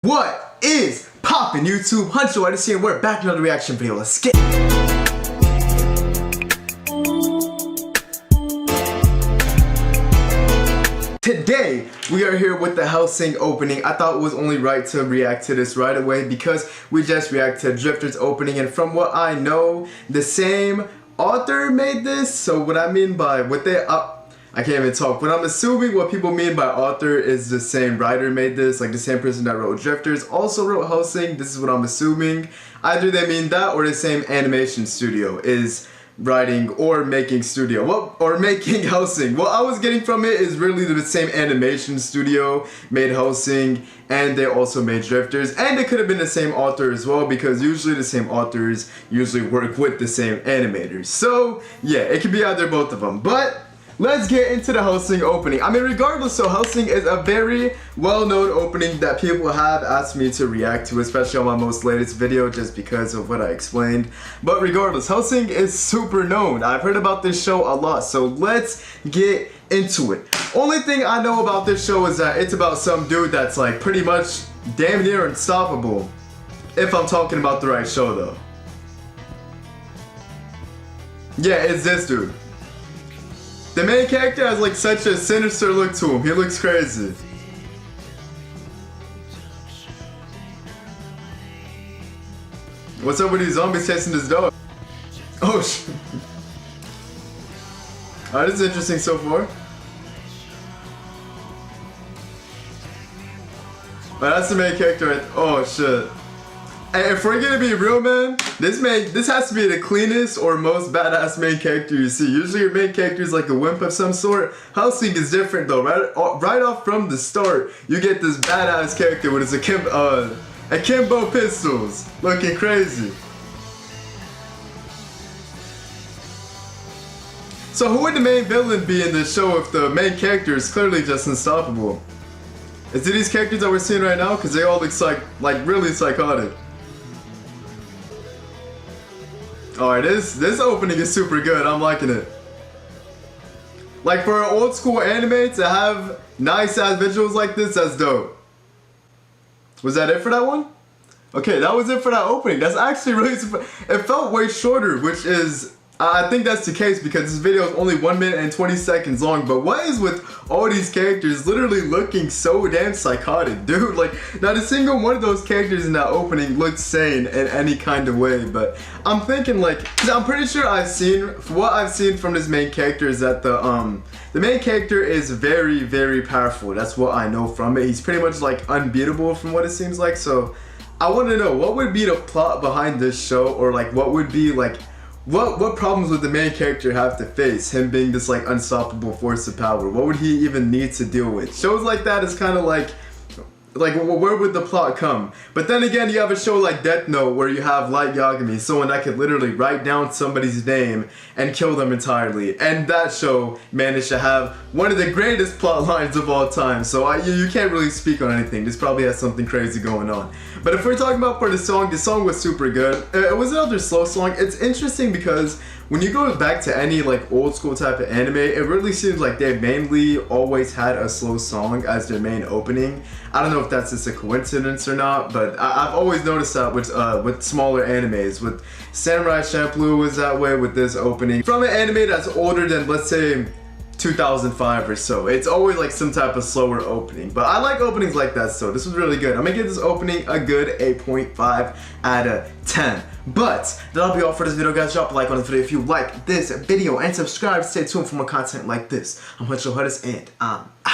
What is poppin' YouTube? HunchoHaras here, and we're back in another reaction video. Let's get Today, we are here with the Hellsing opening. I thought it was only right to react to this right away because we just reacted to Drifter's opening, and from what I know, the same author made this. So what I mean by I can't even talk, but I'm assuming what people mean by author is the same writer made this, like the same person that wrote Drifters also wrote Hellsing. This is what I'm assuming. Either they mean that or the same animation studio is writing or making making Hellsing. What I was getting from it is really the same animation studio made Hellsing, and they also made Drifters, and it could have been the same author as well, because usually the same authors usually work with the same animators. So yeah, it could be either both of them, but let's get into the Hellsing opening. I mean, regardless, so Hellsing is a very well-known opening that people have asked me to react to, especially on my most latest video, just because of what I explained. But regardless, Hellsing is super known. I've heard about this show a lot, so let's get into it. Only thing I know about this show is that it's about some dude that's like pretty much damn near unstoppable. If I'm talking about the right show though. Yeah, it's this dude. The main character has like such a sinister look to him. He looks crazy. What's up with these zombies chasing this dog? Oh shit. Alright, this is interesting so far. Alright, that's the main character right. Oh shit. And if we're gonna be real, man, this has to be the cleanest or most badass main character you see. Usually your main character is like a wimp of some sort. Hellsing is different though. Right off from the start, you get this badass character with his akimbo pistols, looking crazy. So who would the main villain be in this show if the main character is clearly just unstoppable? Is it these characters that we're seeing right now? Because they all look like really psychotic. Alright, this opening is super good. I'm liking it. Like, for an old school anime to have nice ass visuals like this, that's dope. Was that it for that one? Okay, that was it for that opening. That's actually really super. It felt way shorter, which is, I think that's the case because this video is only 1 minute and 20 seconds long. But what is with all these characters literally looking so damn psychotic, dude? Like, not a single one of those characters in that opening looks sane in any kind of way. But I'm thinking, like, cause I'm pretty sure what I've seen from this main character is that the main character is very, very powerful. That's what I know from it. He's pretty much like unbeatable from what it seems like. So I want to know, what would be the plot behind this show, or like what would be like, what problems would the main character have to face, him being this like unstoppable force of power? What would he even need to deal with? Shows like that is kind of like where would the plot come? But then again, you have a show like Death Note where you have Light Yagami, someone that could literally write down somebody's name and kill them entirely, and that show managed to have one of the greatest plot lines of all time. So you can't really speak on anything. This probably has something crazy going on. But if we're talking about for the song was super good. It was another slow song. It's interesting because when you go back to any like old school type of anime, it really seems like they mainly always had a slow song as their main opening. I don't know if that's just a coincidence or not, but I've always noticed that with smaller animes. With Samurai Champloo was that way with this opening. From an anime that's older than, let's say, 2005 or so, it's always like some type of slower opening. But I like openings like that, so this was really good. I'm gonna give this opening a good 8.5 out of 10. But that'll be all for this video, guys. Drop a like on this video if you like this video and subscribe. Stay tuned for more content like this. I'm HunchoHaras, and I'm out.